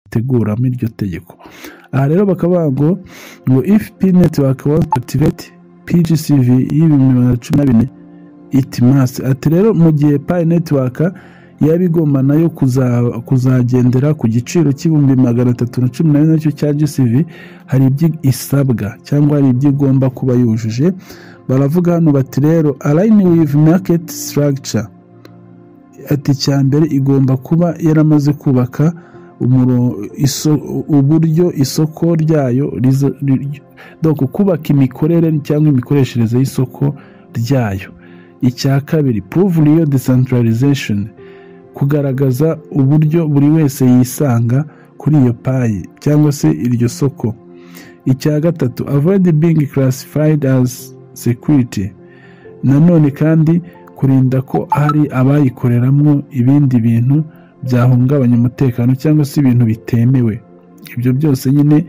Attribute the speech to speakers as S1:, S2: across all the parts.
S1: bateguramo iryo tegeko. Aha rero bakavuga ngo if Pi network wants to activate PGCV y'2014 it must. Ati rero mu gihe Pi network yaba igomba nayo kuzagendera ku giciro $314 nacyo cya GCV, hari ibyo isabwa cyangwa hari ibyo igomba kuba yujuje. Baravuga hano bati rero align with market structure. Ati cyambere igomba kuba yaramaze kubaka uburyo isoko ryayo kubaka imikorere cyangwa imikoreshereze y'isoko ryayo. Icya kabiri prove real decentralization, kugaragaza uburyo buri wese yisanga kuri iyo Pi cyangwa se iryo soko. Icya gatatu avoid being classified as security, nanone kandi kurinda ko hari abayikoreramo ibindi bintu byahungabanya umutekano cyangwa se ibintu bitemewe. Ibyo byose nyine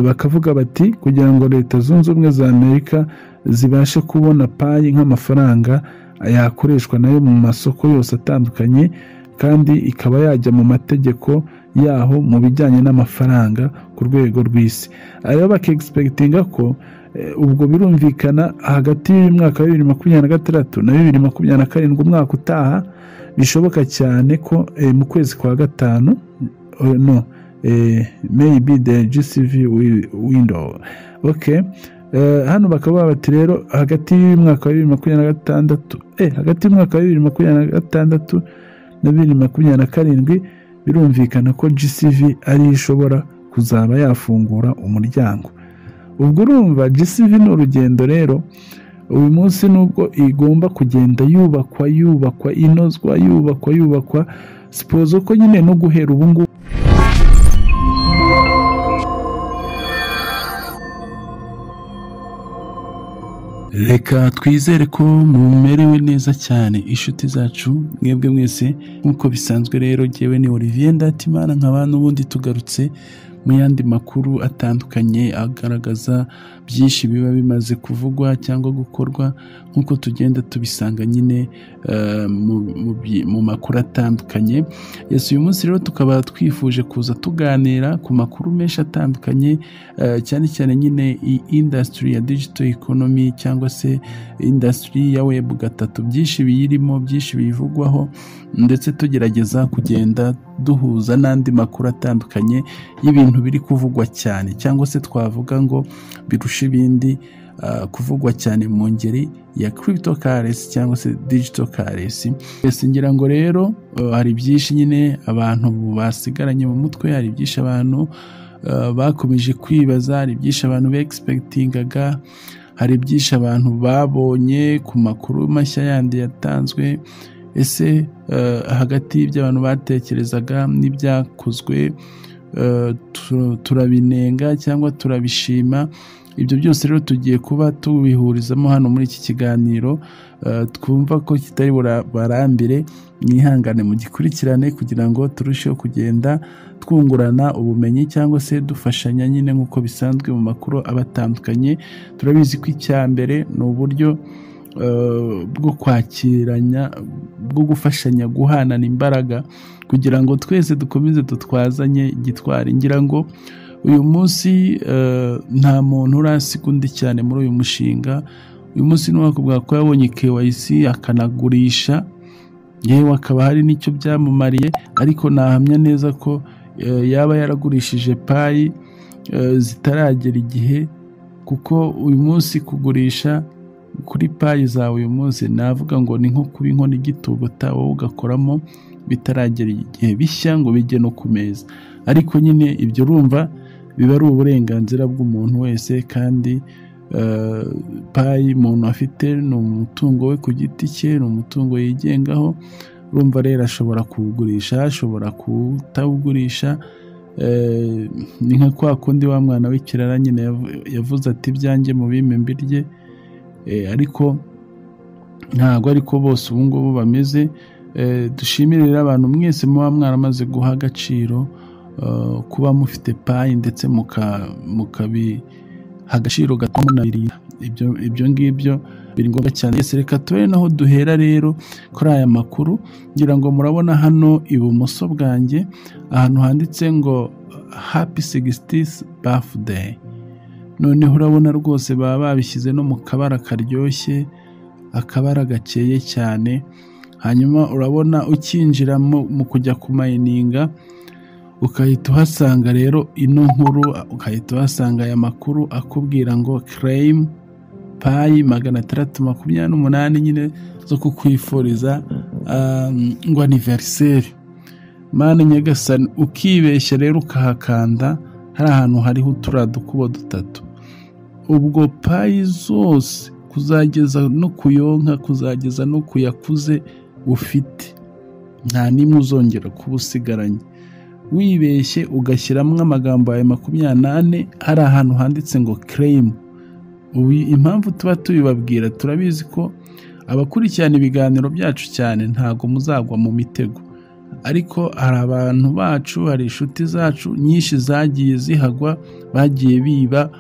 S1: bakavuga bati kugira ngo Leta Zunze Ubumwe za Amerika zibashe kubona Pi nk'amafaranga yakoreshwa nayo mu masoko yose atandukanye, kandi ikaba yajya mu mategeko yaho mu bijyanye n'amafaranga ku rwego rw'isi. Rero bakexpectinga ko ubwo birumvikana hagati y'umwaka wa 2026 na 2027 umwaka utaha bishoboka cyane ko mu kwezi kwa gatanu maybe the GCV window. Okay, hano bakaba bati rero hagati y'umwaka wa 2026 hagati y'umwaka wa 2026 na 2027 birumvikana ko GCV ari ishobora kuzaba yafungura umuryango. Ubwo urumva GCV ni urugendo rero uyu munsi nubwo igomba kugenda yubakwa inozwa suppose ko nyine no guhera ubu ngubu reka twizere ko mumerewe neza cyane inshuti zacu mwebwe mwese nkuko bisanzwe. Rero jyewe ni Olivier Ndatimana nk'abantu n'ubundi tugarutse mu yandi makuru atandukanye agaragaza byinshi biba bimaze kuvugwa cyangwa gukorwa nkuko tugenda tubisanga nyine mu makuru atandukanye. Uyu munsi rero tukaba twifuje kuza tuganira ku makuru menshi atandukanye, cyane cyane nyine industry ya digital economy cyangwa se industry ya web 3, byinshi biyirimo, byinshi bivugwaho, ndetse tugerageza kugenda duhuza n'andi makuru atandukanye y'ibintu biri kuvugwa cyane cyangwa se twavuga ngo birusha ibindi kuvugwa cyane mu ngeri ya cryptocurrency cyangwa se digital currency. Ngira ngo rero hari byinshi nyine abantu basigaranye mu mutwe, hari byinshi abantu bakomeje kwibaza, hari byinshi abantu expectingaga, hari byinshi abantu babonye ku makuru mashya yandi yatanzwe. Ese hagati y'ibyo abantu batekerezaga n'ibyakozwe turabinenga cyangwa turabishima? Ibyo byose rero tugiye kuba tubihurizamo hano muri iki kiganiro, twumva ko kitari barambire. Mwihangane mu gikurikirane kugira ngo turusheho kugenda twungurana ubumenyi cyangwa se dufashanya nyine nk'uko bisanzwe mu makuru abatandukanye. Turabizi ko icyambere ni uburyo bwo kwakiranya, bwo gufashanya, guhanana imbaraga kugira ngo twese dukomeze tutwazanye igitwari. Ngira ngo uyu munsi nta muntu urasiga undi cyane muri uyu mushinga. Uyu munsi n'uwakubwira ko yabonye KYC akanagurisha, yewe akaba hari n'icyo byamumariye, ariko nahamya neza ko yaba yaragurishije Pi zitaragera igihe, kuko uyu munsi kugurisha kuri Pi zawe uyu munsi navuga ngo ni nko kuba inkono igitogota wowe ugakoramo bitaragera igihe bishya ngo bijye no ku meza. Ariko nyine ibyo urumva biba ari uburenganzira bw'umuntu wese, kandi Pi umuntu afite ni umutungo we ku giti cye, ni umutungo yigengaho. Urumva rero ashobora kuwugurisha, ashobora kutawugurisha. Ni nka kwa kundi wa mwana w'ikirara nyine yavuze ati ibyanjye mu bime mbirye, ariko ntabwo ariko bose ubu ngubu bameze. Dushimirira abantu mwese muba mwaramaze guha agaciro kuba mufite Pi ndetse agaciro gatuma munabirira. Ibyo ngibyo biri ngombwa cyane. Reka tube naho duhera rero kuri aya makuru. Ngira ngo murabona hano ibumoso bwanjye ahantu handitse ngo happy 60th birthday. Noneho urabona rwose baba babishyize no mu kabara karyoshye, akabara gakeye cyane. Hanyuma urabona ukinjira mu kujya kumayininga ukahita uhasanga rero ino nkuru, ukahita uhasanga aya makuru akubwira ngo claim payi 628 nyine zo kukwifuriza ngo anniversaire. Mana nyagasani, ukibeshya rero ukahakanda hari ahantu hariho uturadukubo dutatu, ubwo payi zose kuzageza no kuyonka, kuzageza no kuyakuze ufite, nta nimwe uzongera kuba usigaranye. Wibeshye ugashyiramo amagambo yawe 28 hari ahantu handitse ngo claim. Ubu impamvu tuba tubibabwira, turabizi ko abakurikirana ibiganiro byacu cyane ntago muzagwa mu mitego, ariko hari abantu bacu, hari inshuti zacu nyinshi zagiye zihagwa, bagiye biba,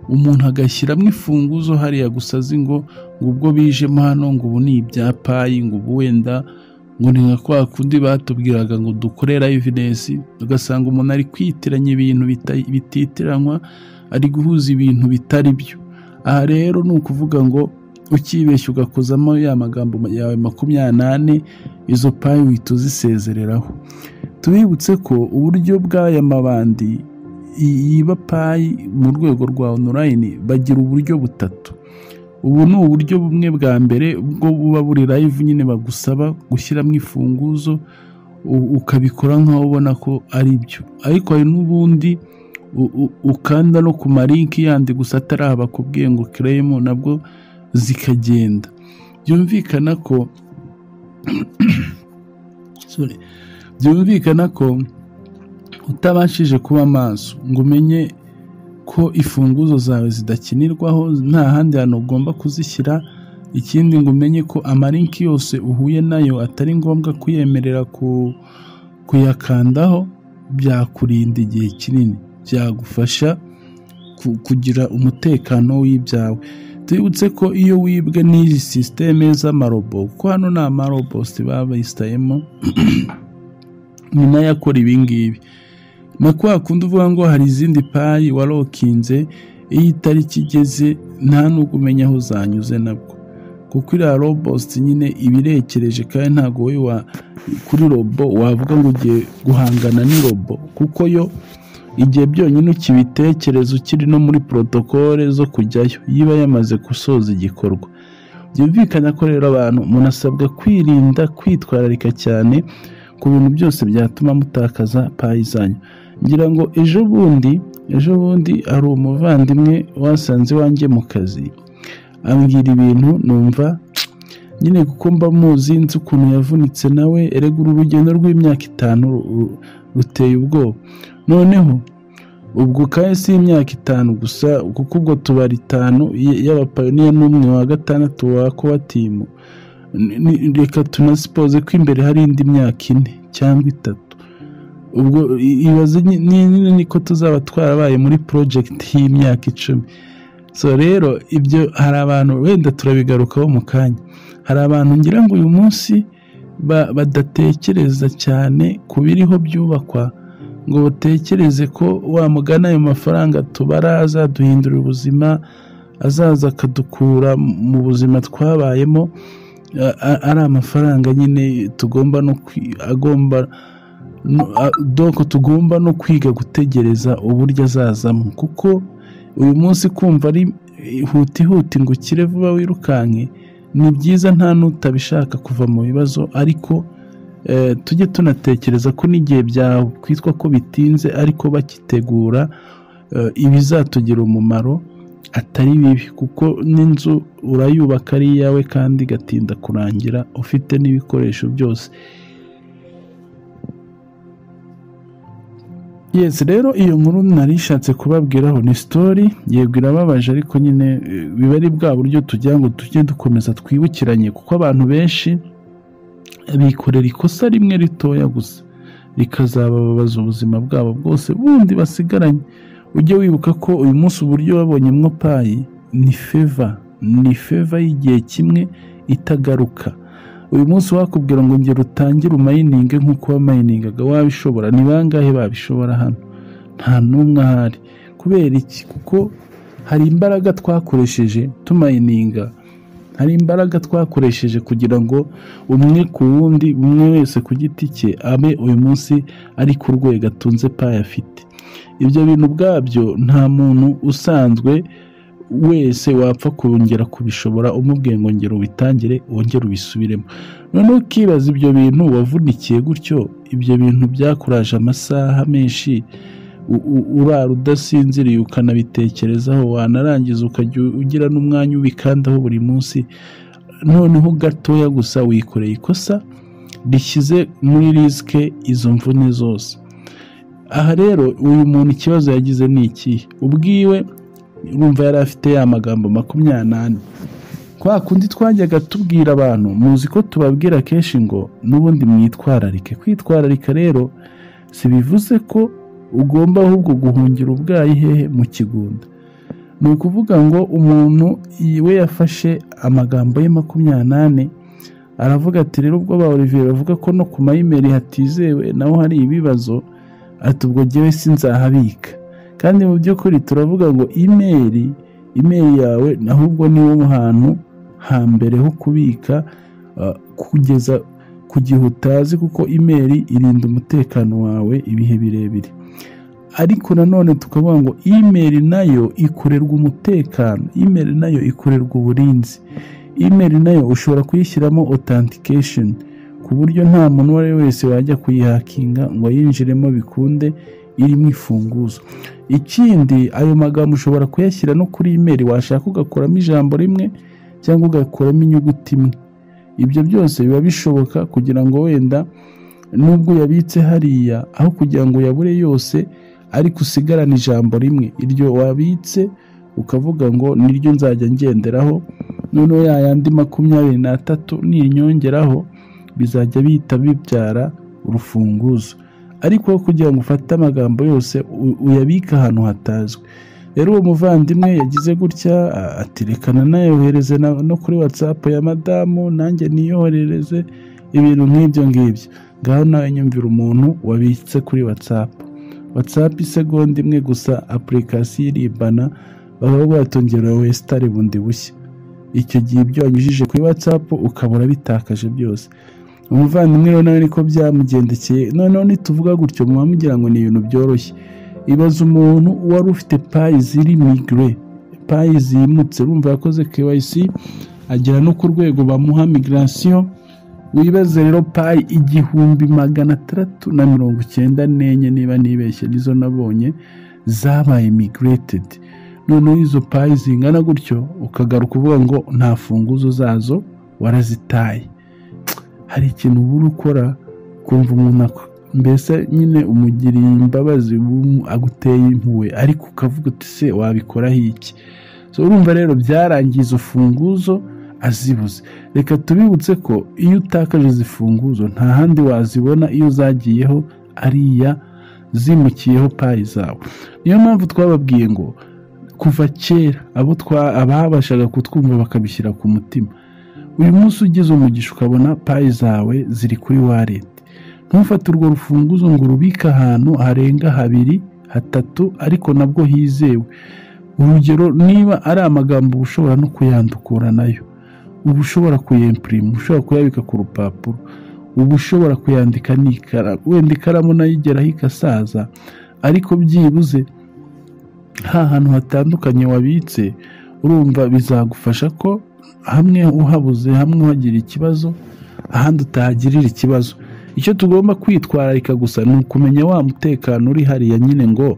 S1: umuntu agashyiramo ifunguzo hariya gusa azi ngo ubwo bijemo hano ngo ubu ni ibya payi, ngo ubu wenda ngo ni nka kwa kundi batubwiraga ngo dukorera evidence, ugasanga umuntu ari kwitiranya ibintu bititiranywa, ari guhuza ibintu bitari byo. Aha rero ni ukuvuga ngo ukibeshya ugakozamo ya magambo yawe 28, izo payi uhita uzisezereraho. Tubibutse ko uburyo bw'aya mabandi yiba payi mu rwego rwa online bagira uburyo butatu. Ubu ni uburyo bumwe bwa mbere bwo buba buri live, nyine bagusaba gushyiramo ifunguzo ukabikora nkaho ubona ko ari byo, ariko hari n'ubundi ukanda no ku malinki yandi gusa atari abakubwiye ngo claim, nabwo zikagenda. Byumvikana ko utabashije kuba maso ngo umenye ko ifunguzo zawe zidakinirwaho, nta handi hantu ugomba kuzishyira. Ikindi ngo umenye ko amalinki yose uhuye nayo atari ngombwa kuyemerera kuyakandaho, byakurinda igihe kinini, byagufasha kugira umutekano w'ibyawe. Tubibutse ko iyo wibwe n'izi systeme z'amarobo, ko hano ni amarobosi baba bayisitayemo ni nayo akora ibingibi. Na kwa kundi uvuga ngo hari izindi payi warokinze, iyo itariki igeze nta n'ubwo umenya aho zanyuze nabwo, kuko iriya robosi nyine ibirekereje, kandi ntabwo wowe kuri robo wavuga ngo ugiye guhangana n'irobo, kuko yo igihe byonyine ukibitekereza ukiri no muri protokole zo kujyayo, yiba yamaze gusoza igikorwa. Byumvikana ko rero abantu munasabwa kwirinda, kwitwararika cyane ku bintu byose byatuma mutakaza payi zanyu. Ngira ngo ejo bundi ari umuvandimwe wasanze wanjye mu kazi, ambwira ibintu numva nyine, kuko mba muzi nzi ukuntu yavunitse nawe, erega uru rugendo rw'imyaka 5 ruteye ubwoba. Noneho ubwo kandi si imyaka 5 gusa, kuko ubwo tubari 5 y'abapayoniya n'umwe wa 6 wa Coatimu, reka tunasipoze ko imbere hari indi myaka 4 cyangwa 3. Ubwo ibaze niko tuzaba twarabaye muri project y'imyaka 10. So rero ibyo hari abantu wenda turabigarukaho mu kanya, hari abantu ngira ngo uyu munsi badatekereza cyane ku biriho byubakwa, ngo batekereze ko wamugana ayo mafaranga tubara azaduhindurira ubuzima, azaza akadukura mu buzima twabayemo, ari amafaranga nyine tugomba no kwiga gutegereza uburyo azazamo. Kuko uyu munsi kumva ari huti ngo ukire vuba wirukanke ni byiza, nta n'utabishaka kuva mu bibazo, ariko tujye tunatekereza ko n'igihe byawe kwitwa ko bitinze ariko bakitegura ibizatugira umumaro atari bibi, kuko n'inzu urayubaka ari iyawe kandi igatinda kurangira ufite n'ibikoresho byose. Yes, rero iyo nkuru narishatse kubabwiraho ni story, yego irababaje, ariko nyine biba ari bwa buryo tugira ngo tujye dukomeza twibukiranye, kuko abantu benshi bikorera ikosa rimwe ritoya gusa rikazababaza ubuzima bwabo bwose bundi basigaranye. ujye wibuka ko uyu munsi uburyo wabonyemo payi ni feva y'igihe kimwe itagaruka. uyu munsi wakubwira ngo ngera utangire umayininge nk'uko wamayiningaga wabishobora? Ni bangahe babishobora hano? Nta n'umwe ahari. Kubera iki? Kuko hari imbaraga twakoresheje tumayininga, hari imbaraga twakoresheje kugira ngo umwe ku wundi, umwe wese ku giti cye abe uyu munsi ari ku rwego atunze payi afite. Ibyo bintu ubwabyo nta muntu usanzwe wese wapfa kongera kubishobora umubwiye ngo ngera ubitangire wongere ubisubiremo. Noneho ukibaza ibyo bintu wavunikiye gutyo, ibyo bintu byakuraje amasaha menshi, urara udasinziriye ukanabitekerezaho, wanarangiza ukajya ugira n'umwanya ubikandaho buri munsi, noneho gatoya gusa wikoreye ikosa rishyize muri risike izo mvune zose. Aha rero uyu muntu ikibazo yagize ni iki? Ubwiwe urumva yari afite ya magambo 28. Kwa kundi twajyaga tubwira abantu, muzi ko tubabwira kenshi ngo n'ubundi mwitwararike. Kwitwararika rero si bivuze ko ugomba ahubwo guhungira ubwayi hehe mu kigunda. Ni ukuvuga ngo umuntu we yafashe amagambo ye 28 aravuga ati rero ubwo ba Olivier bavuga ko no ku mayimeri hatizewe naho hari ibibazo, ati ubwo jyewe sinzahabika. Kandi mu by'ukuri turavuga ngo imeri yawe ahubwo niwo hantu hambere ho kubika kugeza ku gihe utazi, kuko imeri irinda umutekano wawe ibihe birebire. Ariko nanone tukavuga ngo imeri nayo ikorerwa umutekano, imeri nayo ikorerwa uburinzi, imeri nayo ushobora kuyishyiramo authentication ku buryo nta muntu uwo ari we wese wajya kuyihakinga ngo yinjiremo bikunde irimo ifunguzo. Ikindi, ayo magambo ushobora kuyashyira no kuri imeri, washaka ugakoramo ijambo rimwe cyangwa ugakoramo inyuguti imwe. Ibyo byose biba bishoboka kugira ngo wenda nubwo yabitse hariya, aho kugira ngo yabure yose ariko usigarane ijambo rimwe, iryo wabitse ukavuga ngo niryo nzajya ngenderaho, noneho yayandi 23 ninyongeraho bizajya bihita bibyara urufunguzo. Ariko kugira ngo ufate amagambo yose uyabika ahantu hatazwi. Rero uwo muvandimwe yagize gutya ati rekana nayohereze no kuri WhatsApp ya madamu, nanjye niyoherereze ibintu nk'ibyo ngibyo. Ngaho nawe nyumvira umuntu wabitse kuri WhatsApp isegonda imwe gusa application iribana, baba batongera westare bundi bushya. Icyo gihe ibyo wanyujije kuri WhatsApp ukabura bitakaje byose. Umuvandimwe rero nawe niko byamugendekeye. Noneho nituvuga gutyo mugira ngo ni ibintu byoroshye. Ibaza umuntu wari ufite payi ziri migre, payi zimutse, urumva yakoze KYC agera no ku rwego bamuha migration. Wibaze rero payi 1694 niba nibeshye nizo nabonye zabaye migrated. Noneho izo payi zingana gutyo ukagaruka uvuga ngo nta funguzo zazo warazitaye. Hari ikintu ubura ukora kumva umuntu mbese nyine umugiriye imbabazi aguteye impuhwe, ariko ukavuga uti se wabikoraho iki? So urumva rero byarangiye izo funguzo azibuze. Reka tubibutse ko iyo utakaje izi funguzo nta handi wazibona iyo zagiyeho ariya zimukiyeho payi zawe. Niyo mpamvu twababwiye ngo kuva kera ababashaga kutwumva bakabishyira ku mutima, uyu munsi ugize umugisha ukabona payi zawe ziri kuri wallet, ntufate urwo rufunguzo ngo urubike ahantu harenga 2, 3 ariko nabwo hizewe. Urugero, niba ari amagambo ushobora no kuyandukura nayo, uba ushobora kuyimprima, ushobora kuyabika ku rupapuro, uba ushobora kuyandika n'ikaramu, wenda ikaramu nayo igeraho ikasaza, ariko byibuze hantu hatandukanye wabitse, urumva bizagufasha ko hamwe uhabuze, hamwe uhagira ikibazo, ahandi utahagirira ikibazo. Icyo tugomba kwitwararika gusa ni ukumenya wa mutekano uri hariya nyine, ngo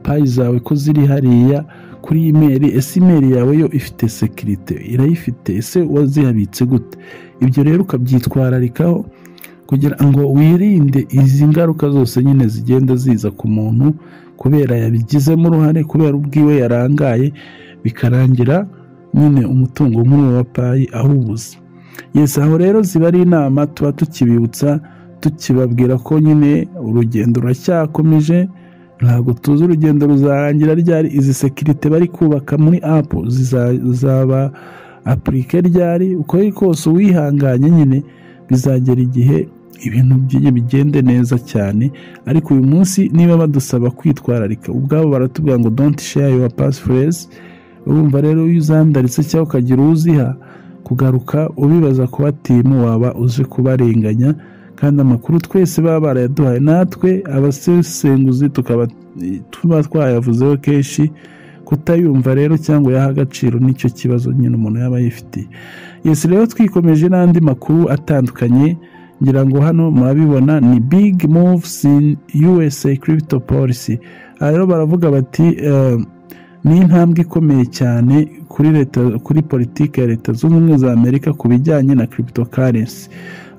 S1: payi zawe ko ziri hariya kuri imeri, ese imeri yawe yo ifite sekirite, irayifite, ese wazihabitse gute? Ibyo rero ukabyitwararikaho kugira ngo wirinde izi ngaruka zose nyine zigenda ziza ku muntu kubera yabigizemo uruhare, kubera ubwiwe yarangaye, bikarangira nyine umutungo nk'uwo wa payi awubuze. Yes, aho rero ziba ari inama tuba tukibibutsa, tukibabwira ko nyine urugendo ruracyakomeje, ntabwo tuzi urugendo ruzarangira ryari, izi sekirite bari kubaka muri apu zizaba apurike ryari. uko ari kose uwihanganye nyine bizagera igihe ibintu by'iyi bigende neza cyane. Ariko uyu munsi niba badusaba kwitwararika, ubwabo baratubwira ngo don't share your passphrase. urumva rero iyo uzandaritse cyangwa ukagira uziha kugaruka ubibaza kuba timu waba uje kubarenganya, kandi amakuru twese baba barayaduhaye, natwe abasesenguzi tukaba twayavuzeho kenshi. Kutayumva rero cyangwa yaha agaciro nicyo kibazo nyine umuntu yaba yifitiye. Yes, rero twikomeje n'andi makuru atandukanye, ngira ngo hano murabibona ni big moves in USA crypto policy. Rero baravuga bati ni intambwe ikomeye cyane kuri politiki ya Leta Zunze Ubumwe za Amerika ku bijyanye na cryptocurrency.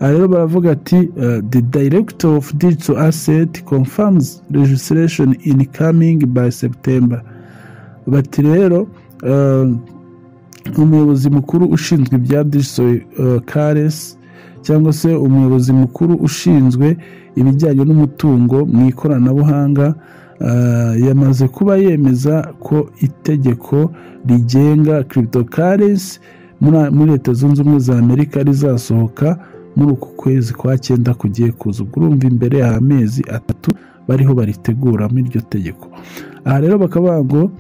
S1: Rero baravuga ati the director of digital asset confirms legislation incoming by September. Bati rero umuyobozi mukuru ushinzwe ibya digital currency cyangwa se umuyobozi mukuru ushinzwe ibijyanye n'umutungo mu ikoranabuhanga yamaze kuba yemeza ko itegeko rigenga cryptocurrency muri Leta Zunze Ubumwe za Amerika rizasohoka muri uku kwezi kwa 9 kugiye kuza. Urumva imbere y'amezi 3 bariho baritegura muri iryo tegeko. Aha rero bakaba ngo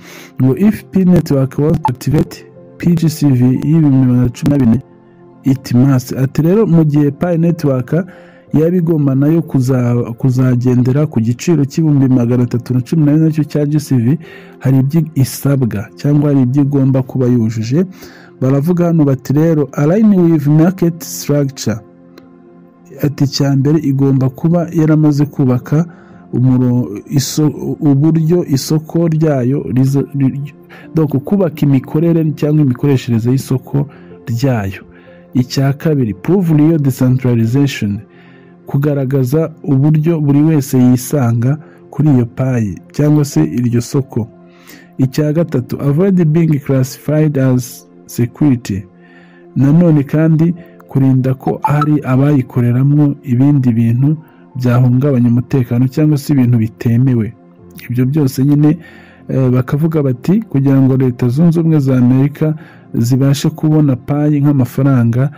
S1: if Pi network wants to activate PGCV y'2014 it must. Ati rero mu gihe Pi network yabigomba nayo kuzagendera ku giciro $314 nacyo cya GCV, hari ibyo isabwa cyangwa hari ibyo igomba kuba yujuje. Baravuga hano bati rero align with market structure. Ati cyambere igomba kuba yaramaze kubaka uburyo isoko ryayo donc kubaka imikorere cyangwa imikoreshereze y'isoko ryayo. Icya kabiri prove real decentralization, kugaragaza uburyo buri wese yisanga kuri iyo payi cyangwa se iryo soko. Icya gatatu avoid being classified as security, nanone kandi kurinda ko hari abayikoreramo ibindi bintu byahungabanya umutekano cyangwa se ibintu bitemewe. Ibyo byose nyine bakavuga bati kugira ngo Leta Zunze Ubumwe za Amerika zibashe kubona payi nk'amafaranga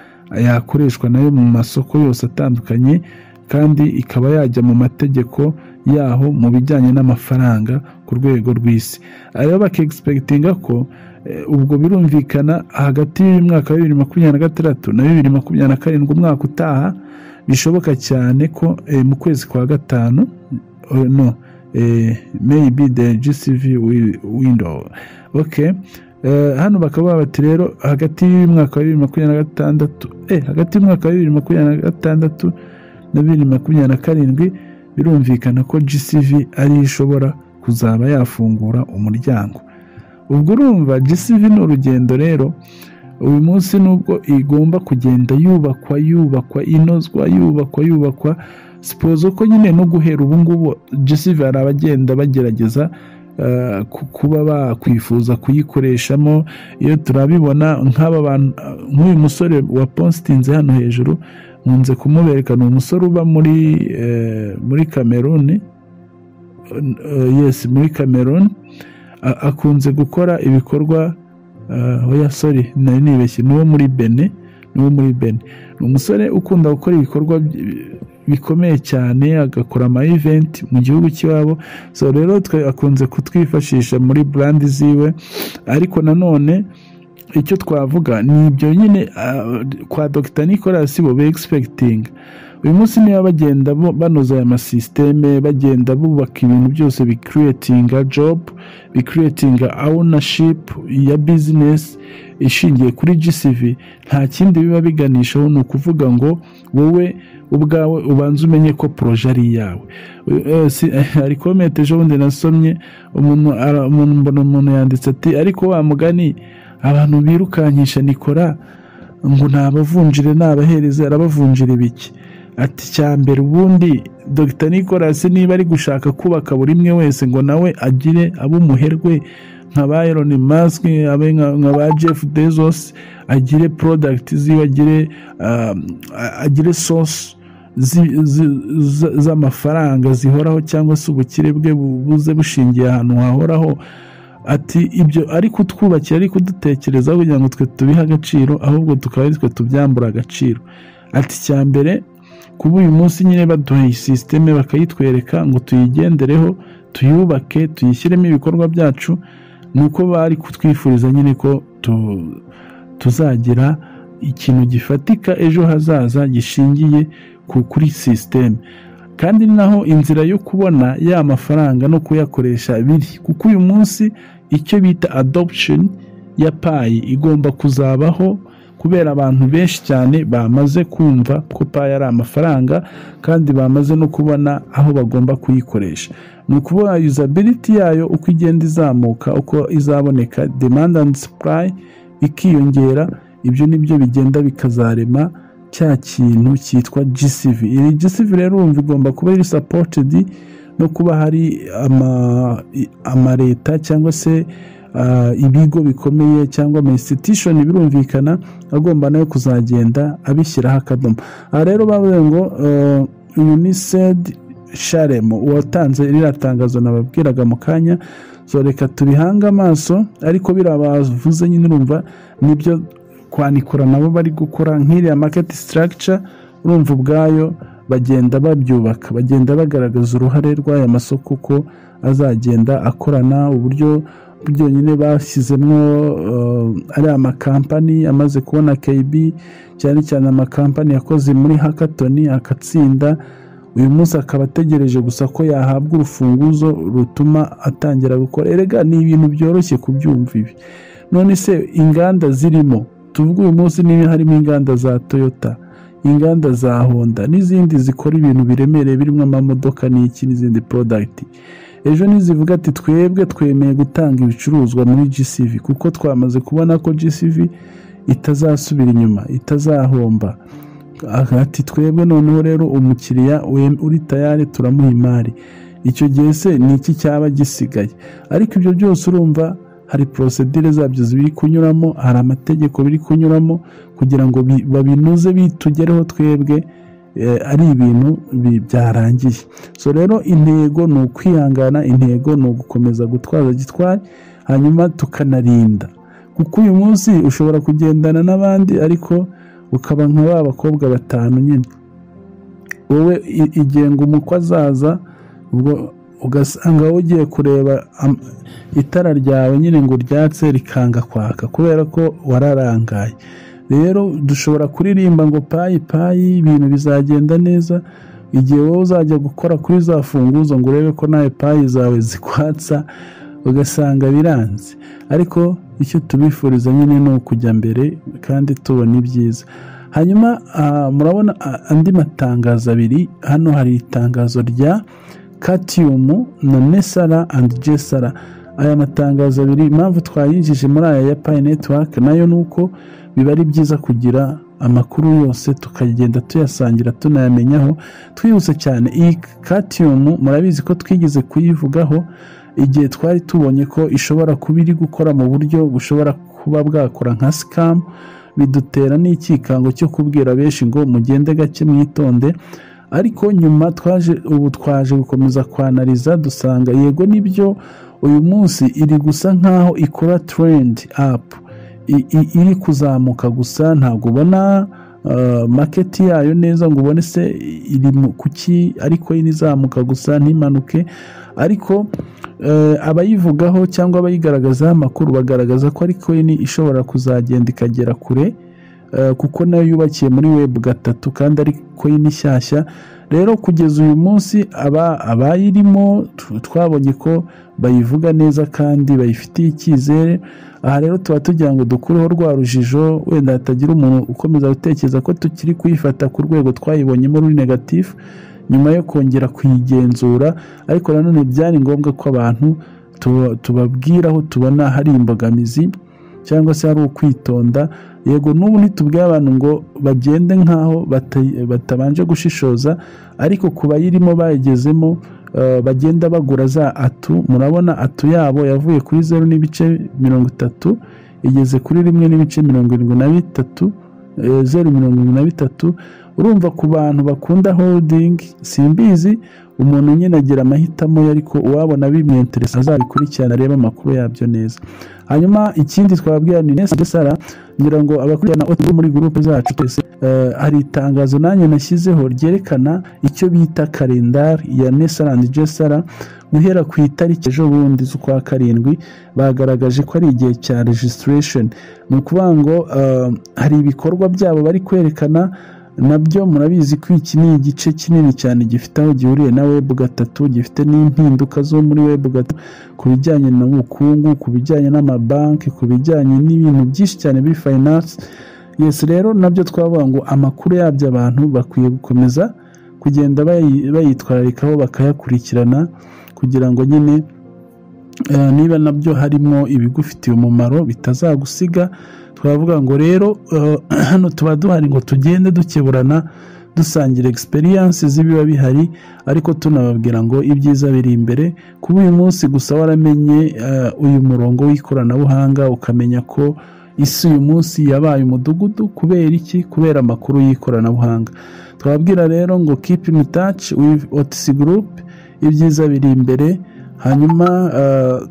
S1: yakoreshwa nayo mu masoko yose atandukanye, kandi ikaba yajya mu mategeko yaho mu bijyanye n'amafaranga ku rwego rw'isi. Ayo bakexpectinga ko ubwo birumvikana hagati y'umwaka wa 2026 na 2027 umwaka utaha bishoboka cyane ko mu kwezi kwa 5 maybe the GCV window. Okay, hano bakaba bati rero hagati y'umwaka wa 2026 hagati y'umwaka wa 2026 na 2027 birumvikana ko GCV ari ishobora kuzaba yafungura umuryango. Ubwo urumva GCV ni urugendo rero uyu munsi nubwo igomba kugenda yubakwa inozwa suppose ko nyine no guhera ubu ngubu GCV ari abagenda bagerageza kuba bakwifuza kuyikoreshamo. Iyo turabibona nk'aba bantu nk'uyu musore wa postinze hano hejuru nkunze kumuberekana, umusore uba muri Cameroon. Yes, muri Cameroon akunze gukora ibikorwa nari nibeshye n'uwo muri Benin. Ni umusore ukunda gukora ibikorwa bikomeye cyane, agakora ama event mu gihugu cy'iwabo. So rero akunze kutwifashisha muri brand ziwe, ariko nanone icyo twavuga ni ibyo nyine kwa Dr. Nicolas bo expecting uyu munsi niba bagenda banoza aya masysteme, bagenda bubaka ibintu byose creating a job, creating ownership ya business ishingiye kuri GCV, nta kindi biba biganishaho ni ukuvuga ngo wowe ubwawe ubanza umenye ko projet ari yawe. Ari comment ejo bundi nasomye umuntu yanditse ati ariko wa mugani abantu birukankisha Nikora ngo nabavunjire nabahereza, arabavunjira ibiki? Ati cyambere ubundi Dr. Nicolas niba ari gushaka kubaka buri imwe wese ngo nawe agire abo muherwe nk'aba Elon Musk, nk'aba Jeff Bezos, agire product ziwe, agire source z'amafaranga zihoraho cyangwa se ubukire bwe buze bushingiye ahantu hahoraho, ati ibyo ari kutwubakira, ari kudutekerezaho kugira ngo twe tubihe agaciro, ahubwo tukaba ari twe tubyambura agaciro. Ati icya mbere, kuba uyu munsi nyine baduha sisiteme bakayitwereka ngo tuyigendereho, tuyubake, tuyishyiremo ibikorwa byacu, ni uko bari kutwifuriza nyine ko tuzagira ikintu gifatika ejo hazaza gishingiye kuri sisiteme. Kandi naho inzira yo kubona ya mafaranga no kuyakoresha biri, kuko uyu munsi icyo bita adoption ya payi igomba kuzabaho, kubera abantu benshi cyane bamaze kumva ko payi ari amafaranga kandi bamaze no kubona aho bagomba kuyikoresha. Ni ukuvuga usability yayo uko igenda izamuka, uko izaboneka, demand and supply ikiyongera, ibyo nibyo bigenda bikazarema cya kintu cyitwa GCV. Iri GCV rero urumva igomba kuba iri supported no kuba hari amaleta cyangwa se ibigo bikomeye cyangwa ama institution birumvikana agomba nayo kuzagenda abishyiraho akadomo. Aha rero bavuze ngo UNICEF Sharem watanze iriya tangazo nababwiraga mu kanya, so reka tubihanga amaso, ariko birabavuze nyine urumva nibyo kwanikura nabo bari gukora nk'iriya market structure, urumva ubwayo bagenda babyubaka, bagenda bagaragaza uruhare rw'aya masoko ko azagenda akorana, uburyo byonyine bashyizemo ari amakampani amaze kubona KB, cyane cyane amakampani yakoze muri hackathon akatsinda, uyu munsi akaba ategereje gusa ko yahabwa urufunguzo rutuma atangira gukora. Erega ni ibintu byoroshye kubyumva ibi. None se inganda zirimo, tuvuga uyu munsi niba harimo inganda za Toyota, inganda za Honda n'izindi zikora ibintu biremereye birimo amamodoka n'iki n'izindi product, ejo nizivuga ati twebwe twemeye gutanga ibicuruzwa muri GCV, kuko twamaze kubona ko GCV itazasubira inyuma, itazahomba, ati twebwe noneho rero umukiriya uri tayari turamuha imari, icyo gihe se ni iki cyaba gisigaye? Ariko ibyo byose urumva hari procedure zabyo zibiri kunyuramo, hari amategeko biri kunyuramo kugira ngo babinuze bitugereho twebwe ari ibintu byarangiye. So rero intego ni ukwihangana, intego ni ugukomeza gutwaza gitwari, hanyuma tukanarinda, kuko uyu munsi ushobora kugendana n'abandi ariko ukaba nka ba bakobwa batanu nyine, wowe igenga umukwe azaza, ubwo ugasanga ugiye kureba itara ryawe nyine ngo ryatse rikanga kwaka kubera ko wararangaye. Rero dushobora kuririmba ngo payi ibintu bizagenda neza, igihe wowe uzajya gukora kuri za funguzo ngo urebe ko nawe payi zawe zikwatsa ugasanga biranze. Ariko icyo tubifuriza nyine ni ukujya mbere kandi tubona ibyiza. Hanyuma murabona andi matangazo abiri hano, hari itangazo rya Katium na Nesara and Jesara. Aya matangazo abiri impamvu twayinjije muri aya ya Pi Network nayo nuko biba ari byiza kugira amakuru yose tukagenda tuyasangira tunayamenyaho twihuse cyane. Iyi Katium murabizi ko twigize kuyivugaho igihe twari tubonye ko ishobora kuba iri gukora mu buryo bushobora kuba bwakora nka scam, bidutera n'ikikango cyo kubwira benshi ngo mugende gake mwitonde. Ariko nyuma twaje gukomeza kwanariza dusanga yego nibyo uyu munsi iri gusa nkaho ikora trend up, iri kuzamuka gusa, ntabwo ubona market yayo neza ngo ubone se iri kuki, ariko inizamuka gusa ntimanuke. Ariko abayivugaho cyangwa abayigaragaza amakuru bagaragaza ko ari coin ishobora kuzagenda ikagera kure, kuko nayo yubakiye muri Web3 kandi ari coin nshyashya. Rero kugeza uyu munsi abayirimo twabonye ko bayivuga neza kandi bayifitiye icyizere. Aha rero tuba tugira ngo dukureho rwa rujijo, wenda hatagira umuntu ukomeza gutekereza ko tukiri kuyifata ku rwego twayibonyemo ruri negative nyuma yo kongera kuyigenzura. Ariko nanone byari ngombwa ko abantu tubabwira aho tubona hari imbogamizi cyangwa se hari ukwitonda. Yego n'ubu ntitubwiye abantu ngo bagende nkaho batabanje gushishoza, ariko kuba yirimo bayigezemo bagenda bagura za atu. Murabona atu yabo yavuye kuri 0.30 igeze kuri 1.73, 0.73. urumva ku bantu bakunda holding simbizi umuntu nyine agira amahitamo ariko uwabona bimwinteresa azabikurikirana areba amakuru yabyo neza. Hanyuma ikindi twababwira ni Nessa Gesara, ngira ngo abakurikirana muri groupe zacu twese hari itangazo nanjye nashyizeho ryerekana icyo bita kalendari ya Nessa Gesara guhera ku itariki ejo bundi z'ukwa karindwi bagaragaje ko ari igihe cya registration. Ni ukuvuga ngo hari ibikorwa byabo bari kwerekana nabyo murabizi ko iki ni igice kinini cyane gifite aho gihuriye na Web3, gifite n'impinduka zo muri Web3 ku bijyanye n'ubukungu, ku bijyanye n'amabanki, ku bijyanye n'ibintu byinshi cyane biri finance. Yes, rero nabyo twavuga ngo amakuru yabyo abantu bakwiye gukomeza kugenda bayitwararikaho bakayakurikirana kugira ngo nyine niba nabyo harimo ibigufitiye umumaro bitazagusiga. Twavuga ngo rero hano tuba duhari ngo tugende dukeburana dusangira experience z'ibiba bihari, ariko tunababwira ngo ibyiza biri imbere. Kuba uyu munsi gusa waramenye uyu murongo w'ikoranabuhanga ukamenya ko isi uyu munsi yabaye umudugudu kubera iki? Kubera amakuru y'ikoranabuhanga. Twababwira rero ngo keep in touch with OTC Group, ibyiza biri imbere. Hanyuma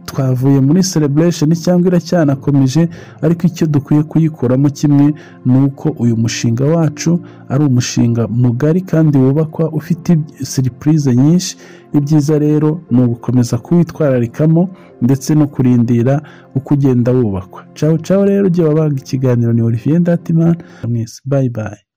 S1: twavuye muri celebration cyangwa iracyanakomeje, ariko icyo dukwiye kuyikoramo kimwe ni uko uyu mushinga wacu ari umushinga mugari kandi wubakwa ufite surprise nyinshi. Ibyiza rero ni ugukomeza kuwitwararikamo ndetse no kurindira uko ugenda wubakwa. Ciao ciao rero, ugiye wabaga ikiganiro ni Olivier Ndatimana. Bye bye.